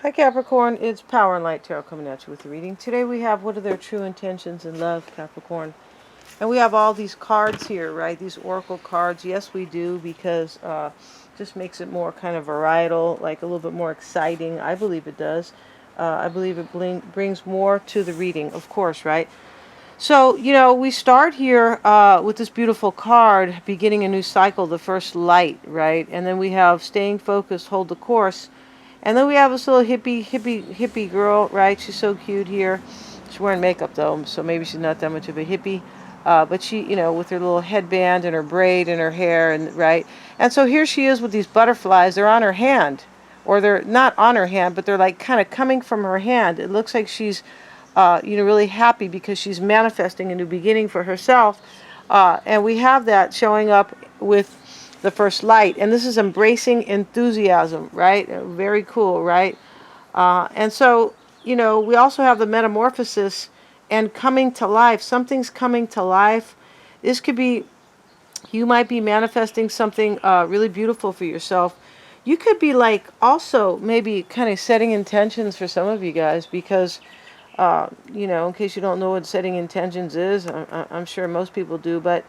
Hi Capricorn, it's Power and Light Tarot coming at you with a reading. Today we have what are their true intentions in love, Capricorn. And we have all these cards here, right? These oracle cards. Yes, we do, because just makes it more kind of varietal, like a little bit more exciting. I believe it does. I believe it brings more to the reading, of course, right? So, we start here with this beautiful card, beginning a new cycle, the first light, right? And then we have staying focused, hold the course. And then we have this little hippie girl, right? She's so cute here. She's wearing makeup though, so maybe she's not that much of a hippie. But she, with her little headband and her braid and her hair, and right. And so here she is with these butterflies. They're on her hand, or they're not on her hand, but they're like kind of coming from her hand. It looks like she's, really happy because she's manifesting a new beginning for herself. And we have that showing up with the first light, and this is embracing enthusiasm, right? Very cool, right? And so, we also have the metamorphosis and coming to life. Something's coming to life. This could be, you might be manifesting something really beautiful for yourself. You could be like also maybe kind of setting intentions for some of you guys, because in case you don't know what setting intentions is, I'm sure most people do, but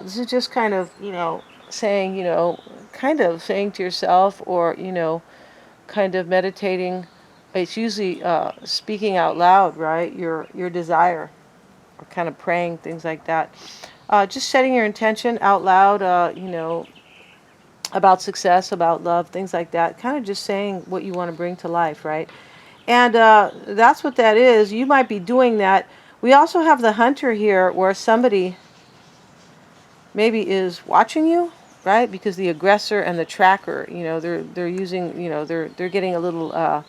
this is just kind of, saying, kind of saying to yourself, or, kind of meditating. It's usually speaking out loud, right? Your desire, or kind of praying, things like that. Just setting your intention out loud, about success, about love, things like that. Kind of just saying what you want to bring to life, right? And that's what that is. You might be doing that. We also have the hunter here, where somebody maybe is watching you, right? Because the aggressor and the tracker, they're using, they're getting a little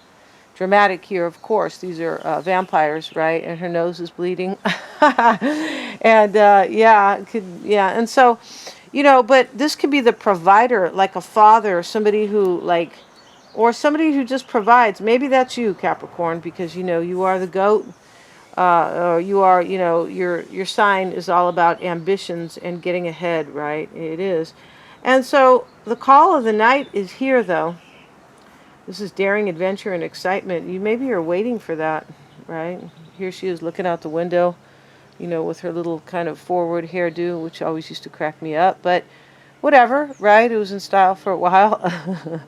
dramatic here. Of course, these are vampires, right? And her nose is bleeding, and and so, but this could be the provider, like a father, somebody who or somebody who just provides. Maybe that's you, Capricorn, because you are the goat. Or you are, your sign is all about ambitions and getting ahead, right? It is. And so the call of the night is here, though. This is daring, adventure, and excitement. Maybe you're waiting for that, right? Here she is looking out the window, with her little kind of forward hairdo, which always used to crack me up. But whatever, right? It was in style for a while.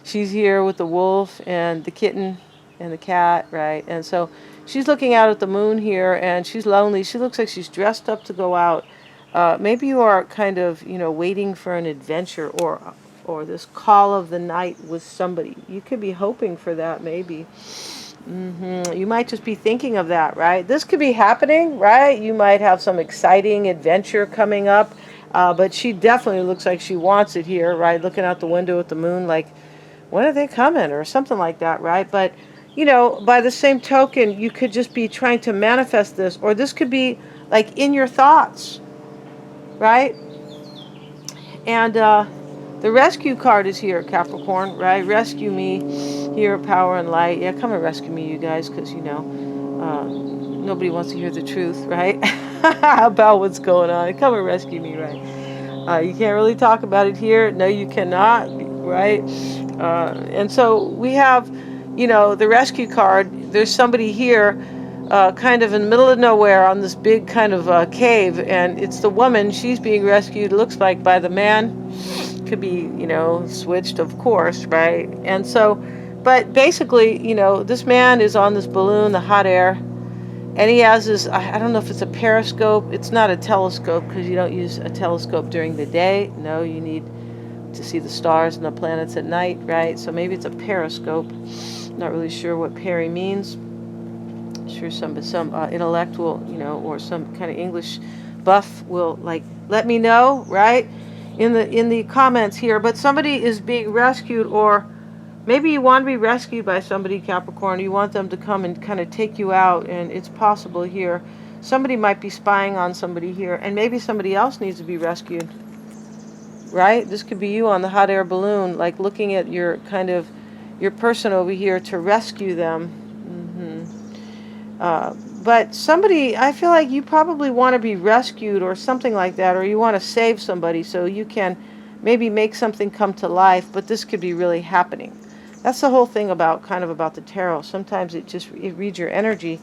She's here with the wolf and the kitten and the cat, right? And so she's looking out at the moon here, and she's lonely. She looks like she's dressed up to go out. Maybe you are kind of, waiting for an adventure, or this call of the night with somebody. You could be hoping for that, maybe. You might just be thinking of that, right? This could be happening, right? You might have some exciting adventure coming up, but she definitely looks like she wants it here, right? Looking out the window at the moon, like, when are they coming, or something like that, right? But by the same token, you could just be trying to manifest this, or this could be like in your thoughts, right? And the rescue card is here, Capricorn, right? Rescue me here, Power and Light. Yeah, come and rescue me, you guys, because nobody wants to hear the truth, right? About what's going on. Come and rescue me, right? You can't really talk about it here. No, you cannot, right? And so we have, the rescue card. There's somebody here, kind of in the middle of nowhere on this big kind of cave, and it's the woman. She's being rescued, looks like, by the man. Could be, switched, of course, right? And so, but basically, this man is on this balloon, the hot air, and he has this, I don't know if it's a periscope. It's not a telescope, because you don't use a telescope during the day. No, you need to see the stars and the planets at night, right? So maybe it's a periscope. Not really sure what peri means. Sure, some intellectual, or some kind of English buff will let me know, right, in the comments here. But somebody is being rescued, or maybe you want to be rescued by somebody, Capricorn. You want them to come and kind of take you out, and it's possible here. Somebody might be spying on somebody here, and maybe somebody else needs to be rescued, right? This could be you on the hot air balloon, like looking at your person over here to rescue them. But somebody, I feel like you probably want to be rescued, or something like that, or you want to save somebody so you can maybe make something come to life. But this could be really happening. That's the whole thing about kind of about the tarot. Sometimes it reads your energy,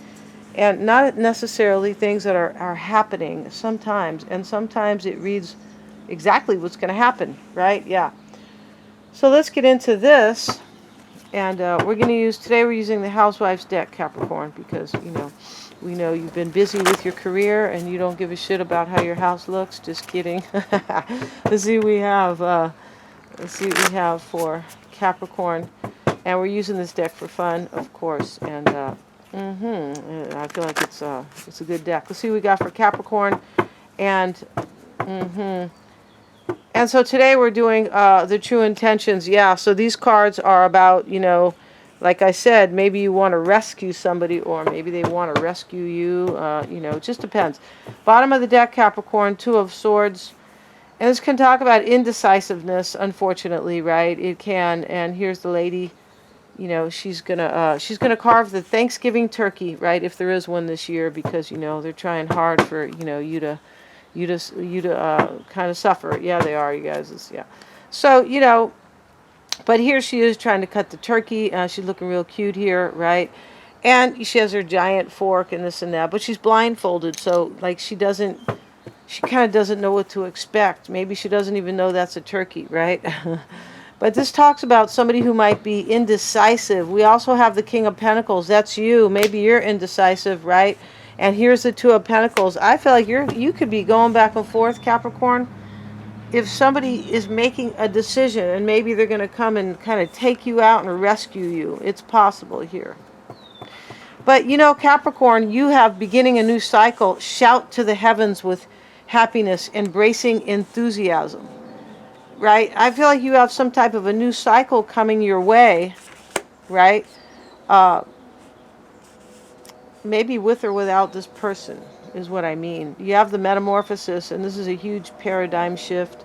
and not necessarily things that are happening sometimes, and sometimes it reads exactly what's going to happen, right? Yeah. So let's get into this, and we're using the Housewives deck, Capricorn, because we know you've been busy with your career and you don't give a shit about how your house looks. Just kidding. Let's see what we have. Let's see what we have for Capricorn, and we're using this deck for fun, of course. And I feel like it's a good deck. Let's see what we got for Capricorn, and and so today we're doing the true intentions. Yeah. So these cards are about like I said, maybe you want to rescue somebody, or maybe they want to rescue you. It just depends. Bottom of the deck, Capricorn, Two of Swords. And this can talk about indecisiveness, unfortunately, right? It can. And here's the lady, she's gonna carve the Thanksgiving turkey, right? If there is one this year, because they're trying hard for you to kind of suffer. Yeah, they are, you guys. Yeah. So but here she is trying to cut the turkey. She's looking real cute here, right? And she has her giant fork and this and that, but she's blindfolded, so like she kind of doesn't know what to expect. Maybe she doesn't even know that's a turkey, right? But this talks about somebody who might be indecisive. We also have the King of Pentacles. That's you. Maybe you're indecisive, right? And here's the Two of Pentacles. I feel like you could be going back and forth, Capricorn. If somebody is making a decision and maybe they're going to come and kind of take you out and rescue you, it's possible here. But Capricorn, you have beginning a new cycle. Shout to the heavens with happiness, embracing enthusiasm, right? I feel like you have some type of a new cycle coming your way, right? Maybe with or without this person is what I mean. You have the metamorphosis, and this is a huge paradigm shift,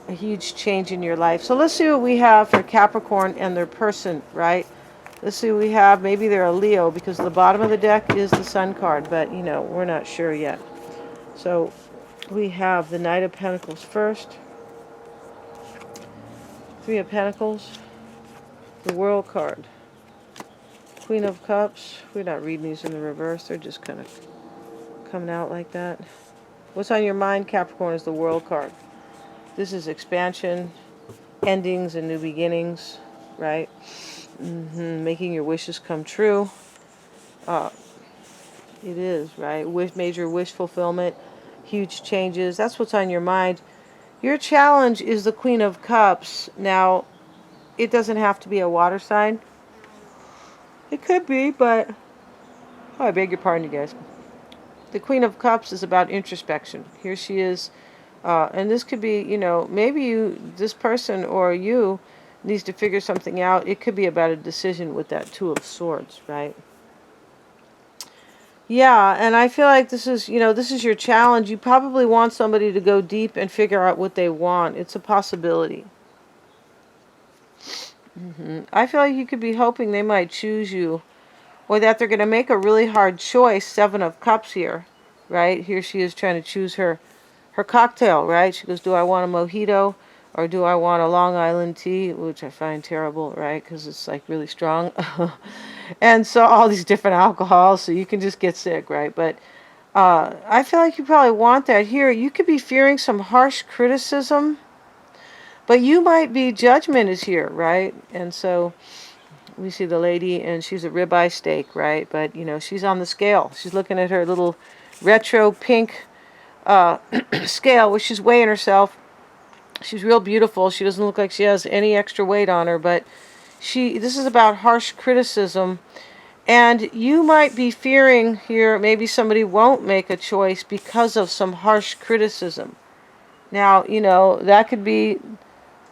a huge change in your life. So let's see what we have for Capricorn and their person, right? Let's see what we have. Maybe they're a Leo, because the bottom of the deck is the Sun card, but we're not sure yet. So we have the Knight of Pentacles first, Three of Pentacles, the World card, Queen of Cups. We're not reading these in the reverse. They're just kind of coming out like that. What's on your mind, Capricorn, is the World card. This is expansion, endings, and new beginnings, right? Making your wishes come true. It is, right? Major wish fulfillment, huge changes. That's what's on your mind. Your challenge is the Queen of Cups. Now, it doesn't have to be a water sign. It could be, but I beg your pardon, you guys. The Queen of Cups is about introspection. Here she is. And this could be, maybe this person or you needs to figure something out. It could be about a decision with that Two of Swords, right? Yeah, and I feel like this is your challenge. You probably want somebody to go deep and figure out what they want. It's a possibility. I feel like you could be hoping they might choose you, or that they're going to make a really hard choice. Seven of Cups here, right? Here she is trying to choose her cocktail, right? She goes, do I want a mojito or do I want a Long Island tea, which I find terrible, right? Because it's like really strong. And so all these different alcohols, so you can just get sick, right? But I feel like you probably want that here. You could be fearing some harsh criticism, but you might be, judgment is here, right? And so we see the lady, and she's a ribeye steak, right? But, she's on the scale. She's looking at her little retro pink scale where she's weighing herself. She's real beautiful. She doesn't look like she has any extra weight on her, but this is about harsh criticism. And you might be fearing here, maybe somebody won't make a choice because of some harsh criticism. Now, that could be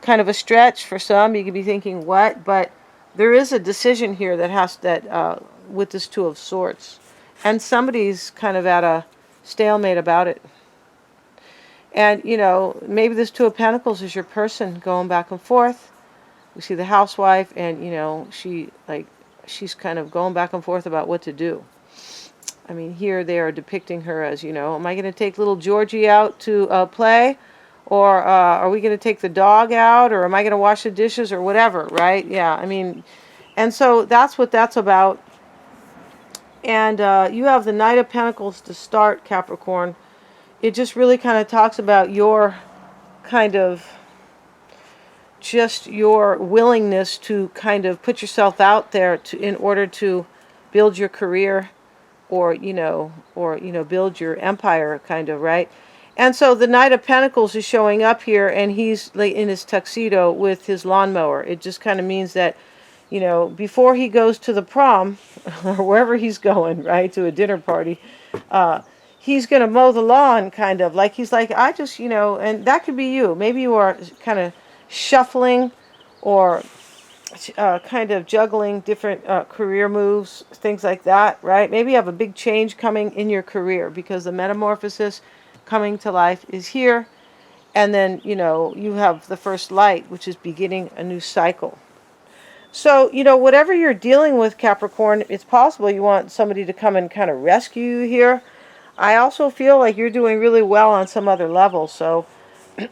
kind of a stretch for some. You could be thinking, what? But there is a decision here that with this Two of Swords. And somebody's kind of at a stalemate about it. And, maybe this Two of Pentacles is your person going back and forth. We see the housewife, and, she's kind of going back and forth about what to do. I mean, here they are depicting her as, am I going to take little Georgie out to play? Or are we going to take the dog out? Or am I going to wash the dishes? Or whatever, right? Yeah, I mean, and so that's what that's about. And you have the Knight of Pentacles to start, Capricorn. It just really kind of talks about your kind of just your willingness to kind of put yourself out there in order to build your career, or build your empire, kind of, right? And so the Knight of Pentacles is showing up here, and he's like in his tuxedo with his lawnmower. It just kind of means that, before he goes to the prom or wherever he's going, right, to a dinner party, he's going to mow the lawn, kind of like he's like, I just, and that could be you. Maybe you are kind of shuffling, or kind of juggling different career moves, things like that, right? Maybe you have a big change coming in your career because the metamorphosis coming to life is here. And then, you have the first light, which is beginning a new cycle. So, whatever you're dealing with, Capricorn, it's possible you want somebody to come and kind of rescue you here. I also feel like you're doing really well on some other level. So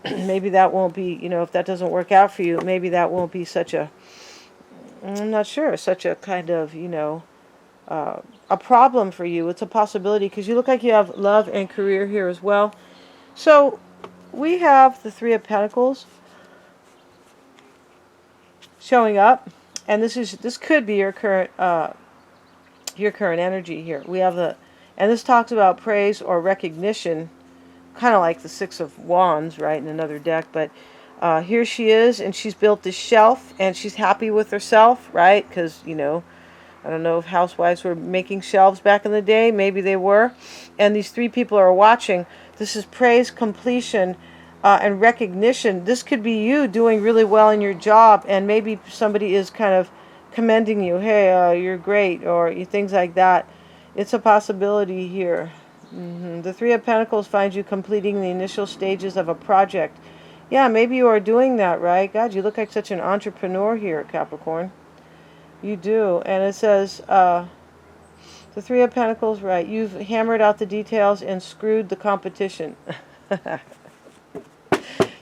maybe that won't be, if that doesn't work out for you, maybe that won't be such a, I'm not sure, such a kind of, a problem for you. It's a possibility because you look like you have love and career here as well. So we have the Three of Pentacles showing up, and this could be your current energy here. We have and this talks about praise or recognition, kind of like the Six of Wands, right, in another deck. But here she is, and she's built this shelf, and she's happy with herself, right? Because, I don't know if housewives were making shelves back in the day. Maybe they were. And these three people are watching. This is praise, completion, and recognition. This could be you doing really well in your job, and maybe somebody is kind of commending you. Hey, you're great, or things like that. It's a possibility here. The Three of Pentacles finds you completing the initial stages of a project. Yeah, maybe you are doing that, right? God, you look like such an entrepreneur here, Capricorn. You do. And it says, the Three of Pentacles, right, you've hammered out the details and screwed the competition.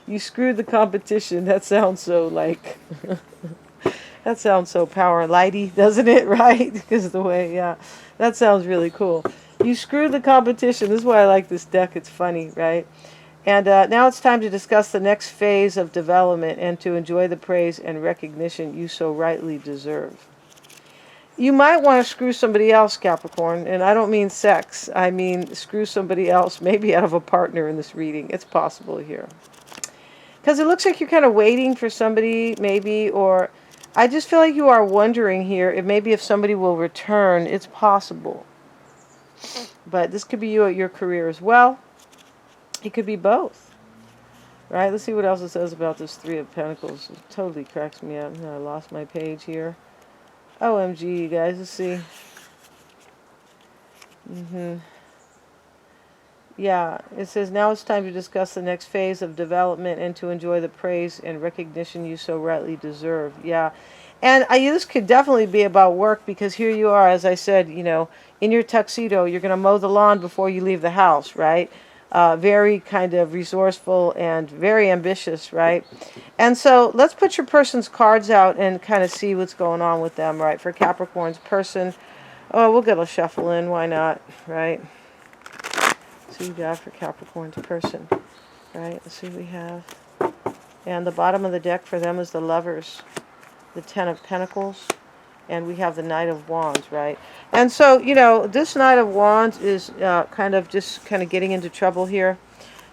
You screwed the competition. That sounds so like, that sounds so power lighty, doesn't it, right? Because the way, yeah, that sounds really cool. You screwed the competition. This is why I like this deck. It's funny, right? And now it's time to discuss the next phase of development and to enjoy the praise and recognition you so rightly deserve. You might want to screw somebody else, Capricorn, and I don't mean sex. I mean screw somebody else, maybe out of a partner in this reading. It's possible here. Because it looks like you're kind of waiting for somebody, maybe, or I just feel like you are wondering here if maybe if somebody will return. It's possible. But this could be you at your career as well. It could be both. Right? Let's see what else it says about this Three of Pentacles. It totally cracks me up. I lost my page here. OMG, you guys. Let's see. Yeah, it says, now it's time to discuss the next phase of development and to enjoy the praise and recognition you so rightly deserve. Yeah. And this could definitely be about work, because here you are, as I said, in your tuxedo, you're going to mow the lawn before you leave the house, right? Very kind of resourceful and very ambitious, right? And so let's put your person's cards out and kind of see what's going on with them, right? For Capricorn's person, oh, we'll get a shuffle in, why not, right? Let's see what we got for Capricorn's person, right? Let's see what we have. And the bottom of the deck for them is the Lovers, the Ten of Pentacles, and we have the Knight of Wands, right? And so, this Knight of Wands is kind of getting into trouble here.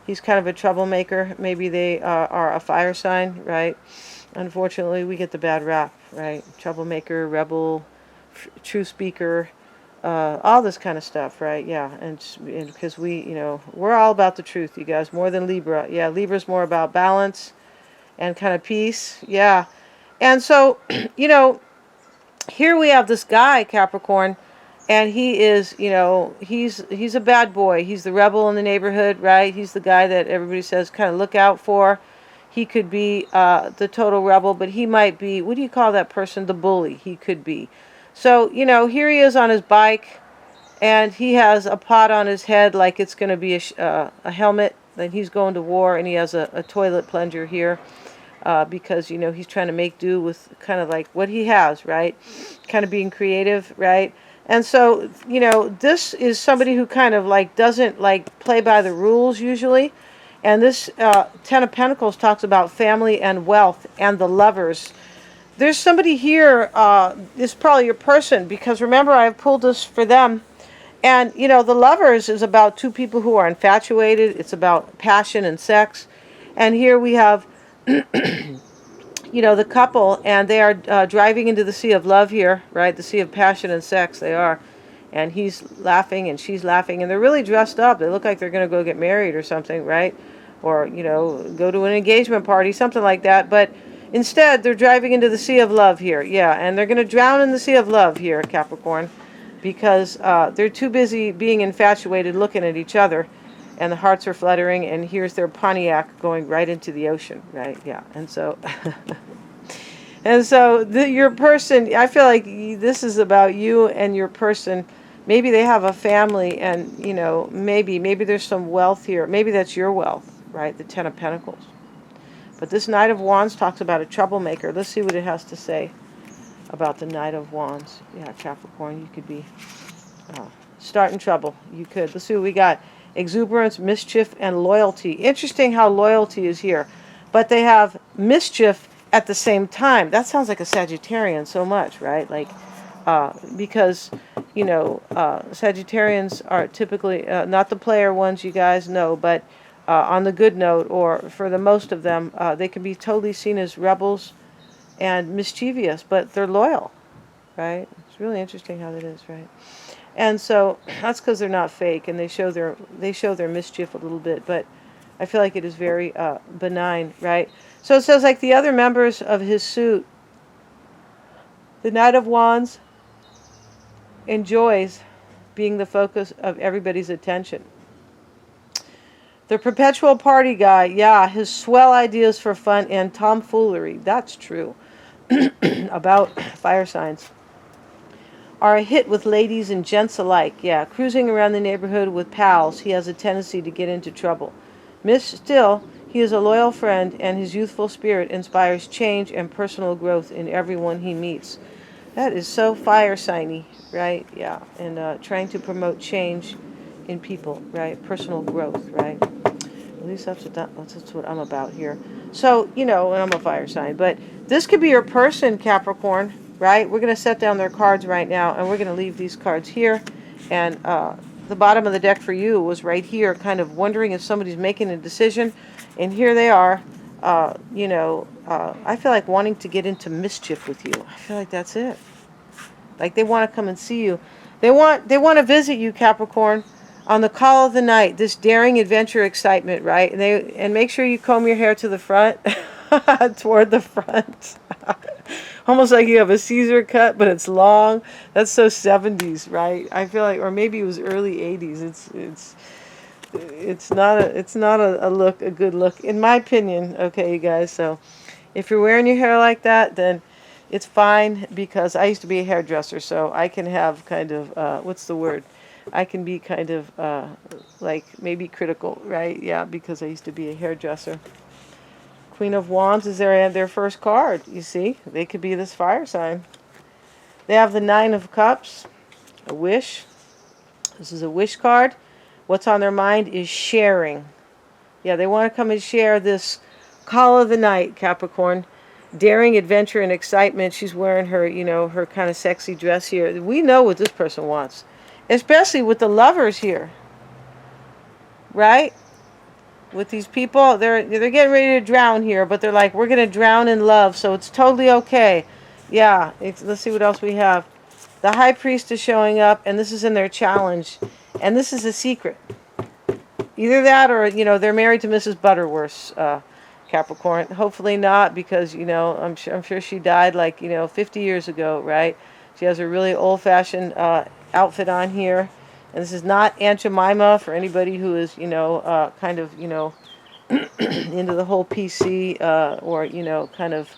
He's kind of a troublemaker. Maybe they are a fire sign, right? Unfortunately, we get the bad rap, right? Troublemaker, rebel, truth speaker, all this kind of stuff, right? Yeah, and because we're all about the truth, you guys, more than Libra. Yeah, Libra's more about balance and kind of peace. Yeah. And so, here we have this guy, Capricorn, and he is, he's a bad boy. He's the rebel in the neighborhood, right? He's the guy that everybody says kind of look out for. He could be the total rebel, but he might be, what do you call that person? The bully. He could be. So, here he is on his bike, and he has a pot on his head like it's going to be a helmet, that he's going to war, and he has a toilet plunger here. Because, you know, he's trying to make do with kind of like what he has, right? Kind of being creative, right? And so, you know, this is somebody who kind of like doesn't like play by the rules usually. And this Ten of Pentacles talks about family and wealth and the lovers. There's somebody here, this is probably your person, because remember I've pulled this for them. And, you know, the lovers is about two people who are infatuated. It's about passion and sex. And here we have you know, the couple, and they are driving into the sea of love here, right? The sea of passion and sex, they are. And he's laughing and she's laughing, and they're really dressed up. They look like they're going to go get married or something, right? Or, you know, go to an engagement party, something like that. But instead, they're driving into the sea of love here. Yeah, and they're going to drown in the sea of love here, Capricorn, because they're too busy being infatuated looking at each other. And the hearts are fluttering, and here's their Pontiac going right into the ocean, right? Yeah, and so, your person, I feel like this is about you and your person. Maybe they have a family, and, you know, maybe there's some wealth here. Maybe that's your wealth, right? The Ten of Pentacles. But this Knight of Wands talks about a troublemaker. Let's see what it has to say about the Knight of Wands. Yeah, Capricorn, you could be starting trouble. You could. Let's see what we got. Exuberance, mischief, and loyalty. Interesting how loyalty is here. But they have mischief at the same time. That sounds like a Sagittarian so much, right? Like, because, you know, Sagittarians are typically, not the player ones, you guys know, but on the good note, or for the most of them, they can be totally seen as rebels and mischievous, but they're loyal, right? It's really interesting how that is, right? And so that's because they're not fake, and they show their mischief a little bit, but I feel like it is very benign, right? So it says like the other members of his suit, the Knight of Wands enjoys being the focus of everybody's attention. The perpetual party guy, yeah, his swell ideas for fun and tomfoolery, that's true, about fire signs, are a hit with ladies and gents alike. Yeah, cruising around the neighborhood with pals, he has a tendency to get into trouble. Still, he is a loyal friend, and his youthful spirit inspires change and personal growth in everyone he meets. That is so fire signy, right? Yeah, and trying to promote change in people, right? Personal growth, right? At least that's what I'm about here. So, you know, and I'm a fire sign, but this could be your person, Capricorn. Right? We're going to set down their cards right now, and we're going to leave these cards here. And the bottom of the deck for you was right here, kind of wondering if somebody's making a decision. And here they are, you know, I feel like wanting to get into mischief with you. I feel like that's it. Like they want to come and see you. They want to visit you, Capricorn, on the call of the night, this daring adventure excitement, right? And make sure you comb your hair to the front, toward the front. Almost like you have a Caesar cut, but it's long. That's so 70s, right? I feel like, or maybe it was early 80s. It's not a good look, in my opinion. Okay, you guys. So, if you're wearing your hair like that, then it's fine, because I used to be a hairdresser, so I can have kind of what's the word? I can be kind of like maybe critical, right? Yeah, because I used to be a hairdresser. Queen of Wands is their first card. You see, they could be this fire sign. They have the Nine of Cups, a wish. This is a wish card. What's on their mind is sharing. Yeah, they want to come and share this call of the night, Capricorn. Daring adventure and excitement. She's wearing her, you know, her kind of sexy dress here. We know what this person wants, especially with the lovers here, right? With these people, they're getting ready to drown here, but they're like, we're going to drown in love, so it's totally okay. Yeah, let's see what else we have. The High Priest is showing up, and this is in their challenge, and this is a secret. Either that, or, you know, they're married to Mrs. Butterworth, Capricorn. Hopefully not, because, you know, I'm sure she died like, you know, 50 years ago, right? She has a really old-fashioned outfit on here. And this is not Aunt Jemima for anybody who is, you know, kind of, you know, into the whole PC or, you know, kind of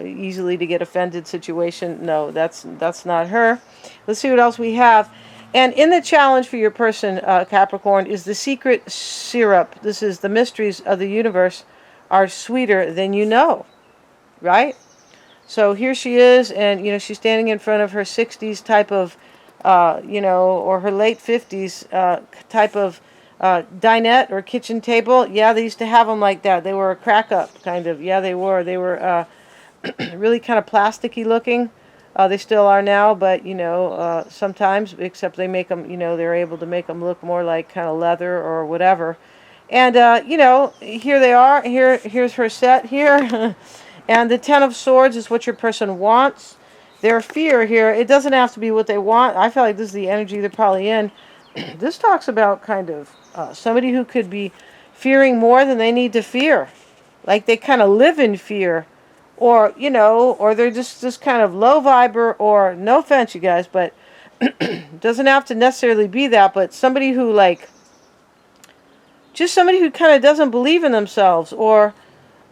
easily to get offended situation. No, that's not her. Let's see what else we have. And in the challenge for your person, Capricorn, is the secret syrup. This is the mysteries of the universe are sweeter than you know, right? So here she is, and she's standing in front of her 60s type of, or her late 50s type of dinette or kitchen table. Yeah, they used to have them like that. They were a crack up kind of. Yeah, they were. They were really kind of plasticky looking. They still are now, but sometimes, except they make them, they're able to make them look more like kind of leather or whatever. And here they are. Here's her set here. And the Ten of Swords is what your person wants. Their fear here, it doesn't have to be what they want. I feel like this is the energy they're probably in. This talks about kind of somebody who could be fearing more than they need to fear. Like they kind of live in fear. Or, or they're just kind of low viber, or no offense, you guys, but doesn't have to necessarily be that, but somebody who just somebody who kind of doesn't believe in themselves, or,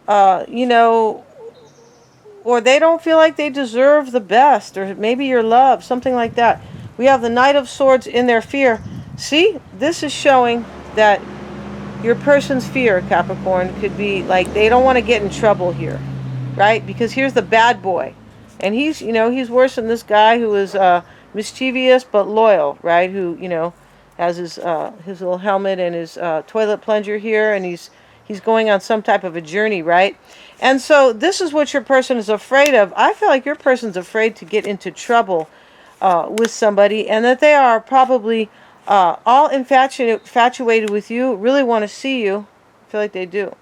or they don't feel like they deserve the best, or maybe your love, something like that. We have the Knight of Swords in their fear. See, this is showing that your person's fear, Capricorn, could be like they don't want to get in trouble here. Right? Because here's the bad boy. And he's he's worse than this guy who is mischievous but loyal, right? Who, has his little helmet and his toilet plunger here, and he's going on some type of a journey, right? And so this is what your person is afraid of. I feel like your person's afraid to get into trouble with somebody, and that they are probably all infatuated with you, really want to see you. I feel like they do.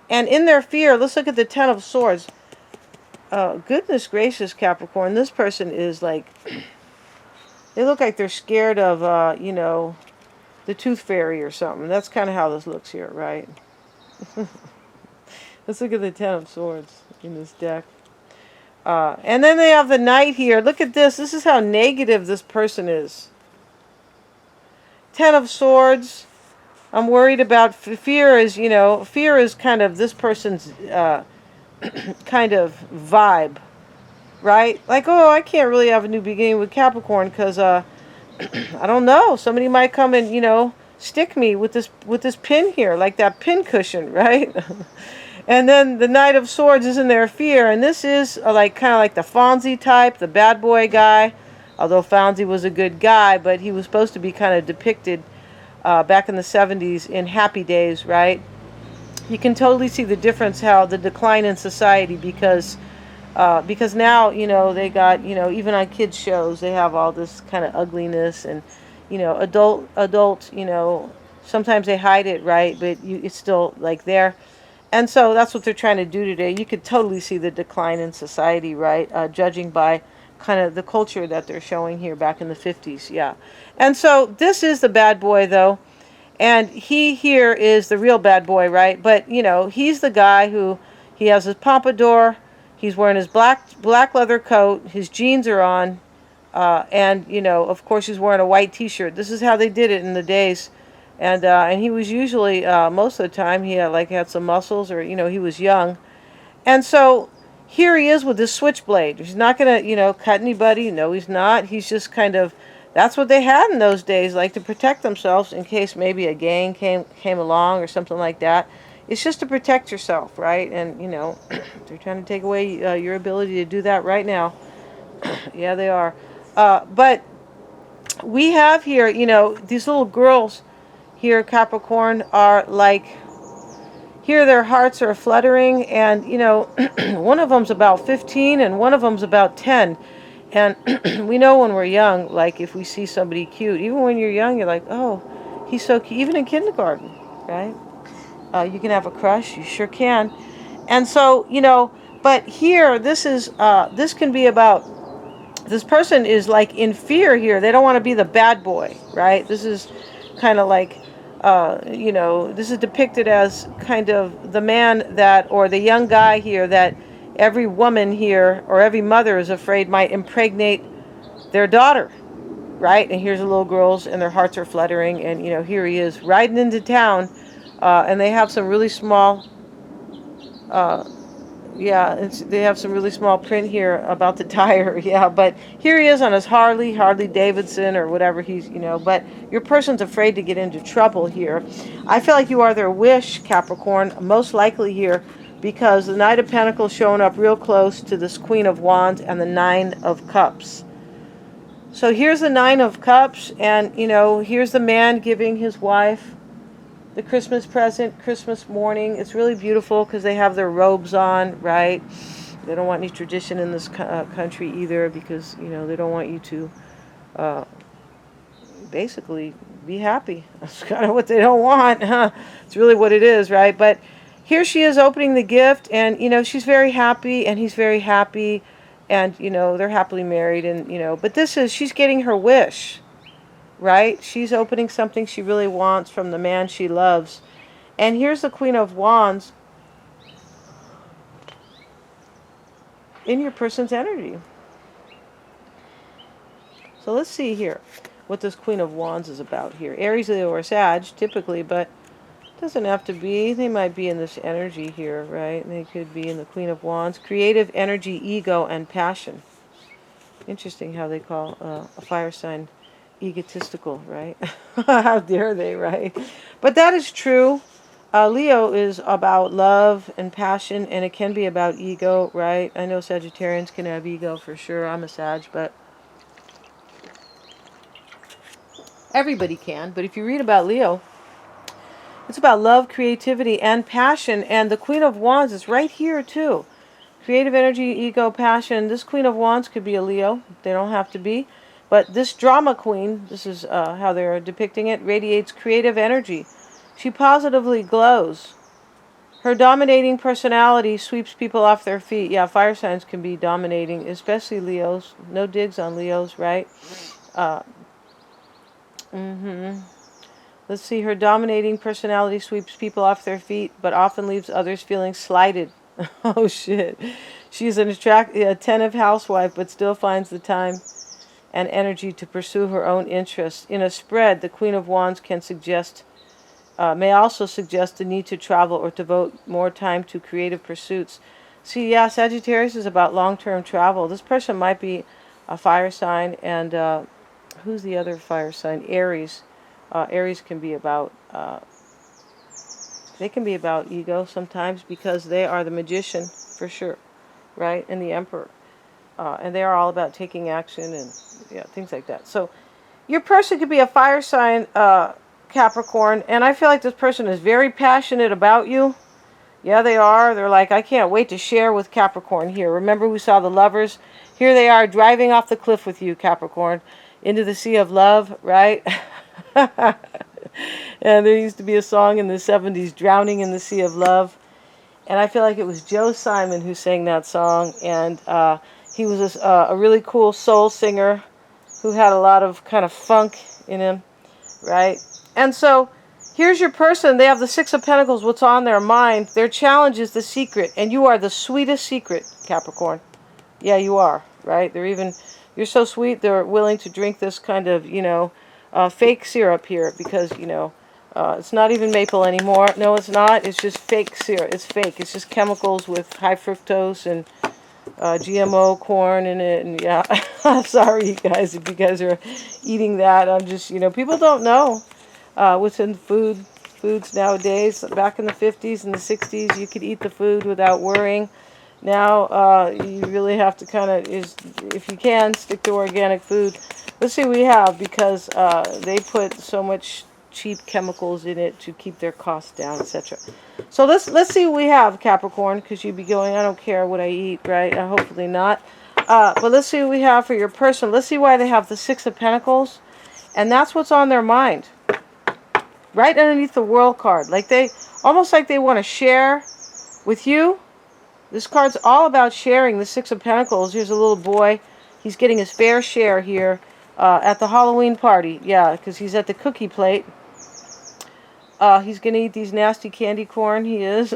And in their fear, let's look at the Ten of Swords. Goodness gracious, Capricorn. This person is like, they look like they're scared of, the Tooth Fairy or something. That's kind of how this looks here, right? Let's look at the Ten of Swords in this deck. And then they have the Knight here. Look at this. This is how negative this person is. Ten of Swords. I'm worried about fear is, fear is kind of this person's kind of vibe, right? Like, oh, I can't really have a new beginning with Capricorn because, I don't know, somebody might come and, stick me with this pin here, like that pin cushion, right? And then the Knight of Swords is in their fear, and this is kind of like the Fonzie type, the bad boy guy, although Fonzie was a good guy, but he was supposed to be kind of depicted back in the 70s in Happy Days, right? You can totally see the difference, how the decline in society, because now, they got, even on kids shows, they have all this kind of ugliness and, adult, sometimes they hide it, right? But it's still like there. And so that's what they're trying to do today. You could totally see the decline in society, right? Judging by kind of the culture that they're showing here back in the 50s, yeah. And so this is the bad boy, though. And he here is the real bad boy, right? But, he's the guy who, he has his pompadour, he's wearing his black leather coat, his jeans are on, and, of course he's wearing a white t-shirt. This is how they did it in the days. And he was usually, most of the time, he had some muscles, or, he was young. And so here he is with this switchblade. He's not going to, cut anybody. No, he's not. He's just kind of, that's what they had in those days, like to protect themselves in case maybe a gang came along or something like that. It's just to protect yourself, right? And, they're trying to take away your ability to do that right now. Yeah, they are. But we have here, these little girls here, Capricorn, are like, here their hearts are fluttering, and, one of them's about 15 and one of them's about 10. And we know when we're young, like if we see somebody cute, even when you're young, you're like, oh, he's so cute. Even in kindergarten, right? You can have a crush. You sure can. And so, but here, this can be about, this person is like in fear here. They don't want to be the bad boy, right? This is kind of like, this is depicted as kind of the man that, or the young guy here that every woman here, or every mother is afraid might impregnate their daughter, right? And here's the little girls, and their hearts are fluttering, and, here he is riding into town, and they have some really small Yeah, they have some really small print here about the tire. Yeah, but here he is on his Harley Davidson or whatever he's, but your person's afraid to get into trouble here. I feel like you are their wish, Capricorn, most likely here, because the Knight of Pentacles showing up real close to this Queen of Wands and the Nine of Cups. So here's the Nine of Cups, and, here's the man giving his wife the Christmas present, Christmas morning. It's really beautiful because they have their robes on, right? They don't want any tradition in this country either, because, they don't want you to basically be happy. That's kind of what they don't want. It's really what it is, right? But here she is opening the gift, and, she's very happy, and he's very happy, and, they're happily married, and, but she's getting her wish. Right? She's opening something she really wants from the man she loves. And here's the Queen of Wands in your person's energy. So let's see here what this Queen of Wands is about here. Aries, Leo, or Sag, typically, but it doesn't have to be. They might be in this energy here, right? They could be in the Queen of Wands. Creative energy, ego, and passion. Interesting how they call a fire sign egotistical, right? How dare they, right? But that is true. Leo is about love and passion, and it can be about ego, right? I know Sagittarians can have ego for sure. I'm a Sag, but everybody can. But if you read about Leo, it's about love, creativity, and passion. And the Queen of Wands is right here too. Creative energy, ego, passion. This Queen of Wands could be a Leo. They don't have to be. But this drama queen, this is how they're depicting it, radiates creative energy. She positively glows. Her dominating personality sweeps people off their feet. Yeah, fire signs can be dominating, especially Leos. No digs on Leos, right? Let's see. Her dominating personality sweeps people off their feet, but often leaves others feeling slighted. Oh, shit. She's an attentive housewife, but still finds the time and energy to pursue her own interests. In a spread, the Queen of Wands may also suggest the need to travel or devote more time to creative pursuits. See, yeah, Sagittarius is about long-term travel. This person might be a fire sign, and who's the other fire sign? Aries. Aries can be about, they can be about ego sometimes, because they are the magician, for sure, right? And the emperor. And they are all about taking action and things like that. So your person could be a fire sign, Capricorn, and I feel like this person is very passionate about you. Yeah, they are. They're like, I can't wait to share with Capricorn here. Remember we saw the lovers? Here they are driving off the cliff with you, Capricorn, into the sea of love, right? And there used to be a song in the 70s, Drowning in the Sea of Love. And I feel like it was Joe Simon who sang that song, and he was a really cool soul singer who had a lot of kind of funk in him, right? And so here's your person. They have the Six of Pentacles, what's on their mind. Their challenge is the secret, and you are the sweetest secret, Capricorn. Yeah, you are, right? You're so sweet, they're willing to drink this kind of, fake syrup here, because, it's not even maple anymore. No, it's not. It's just fake syrup. It's fake. It's just chemicals with high fructose and GMO corn in it. And yeah, sorry, you guys, if you guys are eating that. I'm just, people don't know what's in foods nowadays. Back in the 50s and the 60s, you could eat the food without worrying. Now, you really have to kind of, if you can, stick to organic food. Let's see what we have, because they put so much cheap chemicals in it to keep their costs down, etc. So let's see what we have, Capricorn, because you'd be going, I don't care what I eat, right? Hopefully not. But let's see what we have for your person. Let's see why they have the Six of Pentacles, and that's what's on their mind. Right underneath the World card, almost like they want to share with you. This card's all about sharing. The Six of Pentacles. Here's a little boy. He's getting his fair share here at the Halloween party. Yeah, because he's at the cookie plate. He's going to eat these nasty candy corn. He is.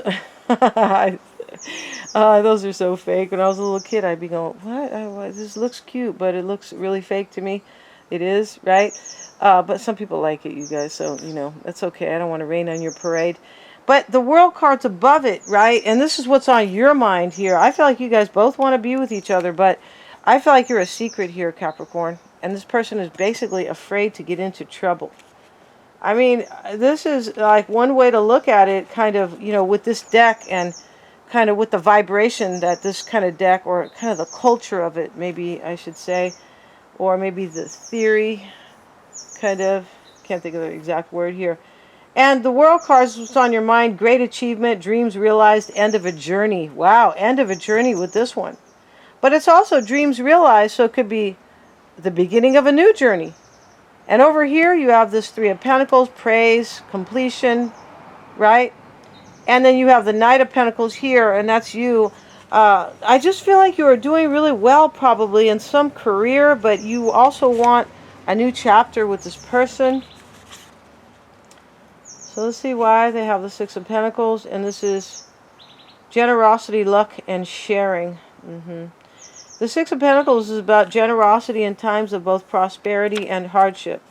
Those are so fake. When I was a little kid, I'd be going, what? This looks cute, but it looks really fake to me. It is, right? But some people like it, you guys. So, that's okay. I don't want to rain on your parade. But the World card's above it, right? And this is what's on your mind here. I feel like you guys both want to be with each other, but I feel like you're a secret here, Capricorn. And this person is basically afraid to get into trouble. I mean, this is like one way to look at it, kind of, you know, with this deck and kind of with the vibration that this kind of deck, or kind of the culture of it, maybe I should say, or maybe the theory, kind of, can't think of the exact word here. And the World card is what's on your mind: great achievement, dreams realized, end of a journey. Wow, end of a journey with this one. But it's also dreams realized, so it could be the beginning of a new journey. And over here you have this Three of Pentacles, praise, completion, right? And then you have the Knight of Pentacles here, and that's you. I just feel like you are doing really well probably in some career, but you also want a new chapter with this person. So let's see why they have the Six of Pentacles, and this is generosity, luck, and sharing. The Six of Pentacles is about generosity in times of both prosperity and hardship.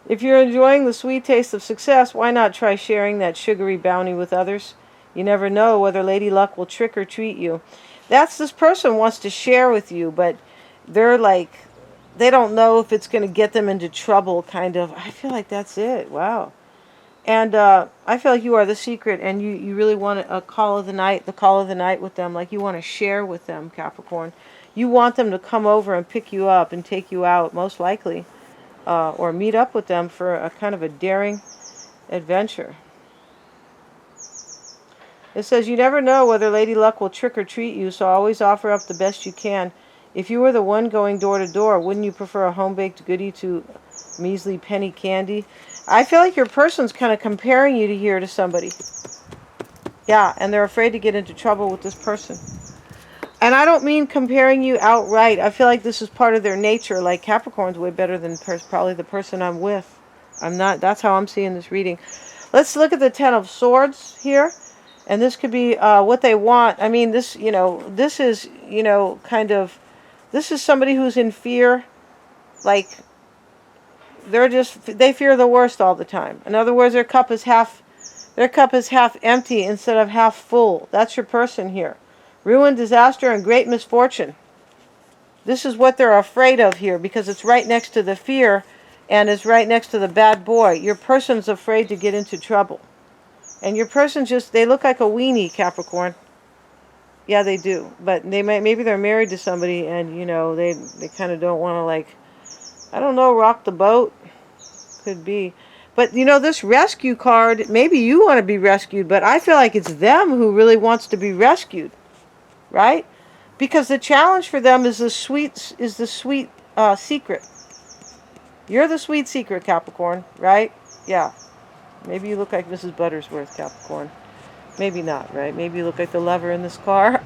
If you're enjoying the sweet taste of success, why not try sharing that sugary bounty with others? You never know whether Lady Luck will trick or treat you. This person wants to share with you, but they're like, they don't know if it's going to get them into trouble, kind of. I feel like that's it. Wow. And I feel like you are the secret, and you really want a call of the night, the call of the night with them. Like you want to share with them, Capricorn. You want them to come over and pick you up and take you out, most likely. Or meet up with them for a kind of a daring adventure. It says, you never know whether Lady Luck will trick or treat you, so always offer up the best you can. If you were the one going door to door, wouldn't you prefer a home-baked goodie to measly penny candy? I feel like your person's kind of comparing you here to somebody. Yeah, and they're afraid to get into trouble with this person. And I don't mean comparing you outright. I feel like this is part of their nature. Like Capricorn's way better than probably the person I'm with. I'm not. That's how I'm seeing this reading. Let's look at the Ten of Swords here. And this could be what they want. I mean, this, you know, this is, you know, kind of, this is somebody who's in fear. Like, they fear the worst all the time. In other words, their cup is half empty instead of half full. That's your person here. Ruin, disaster, and great misfortune. This is what they're afraid of here, because it's right next to the fear and it's right next to the bad boy. Your person's afraid to get into trouble. And your person they look like a weenie, Capricorn. Yeah, they do. But maybe they're married to somebody, and, you know, they kind of don't want to, like, I don't know, rock the boat. Could be. But, you know, this rescue card, maybe you want to be rescued, but I feel like it's them who really wants to be rescued. Right? Because the challenge for them is the sweet secret. You're the sweet secret, Capricorn, right? Yeah. Maybe you look like Mrs. Buttersworth, Capricorn. Maybe not, right? Maybe you look like the lover in this car.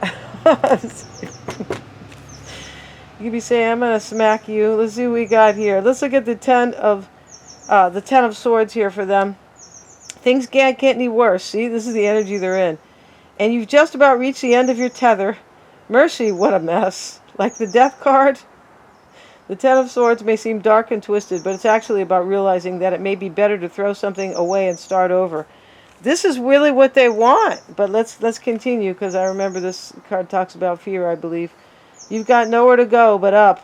You could be saying, I'm going to smack you. Let's see what we got here. Let's look at the Ten of Swords here for them. Things can't get any worse. See, this is the energy they're in. And you've just about reached the end of your tether. Mercy, what a mess. Like the Death card. The Ten of Swords may seem dark and twisted, but it's actually about realizing that it may be better to throw something away and start over. This is really what they want. But let's continue, because I remember this card talks about fear, I believe. You've got nowhere to go but up.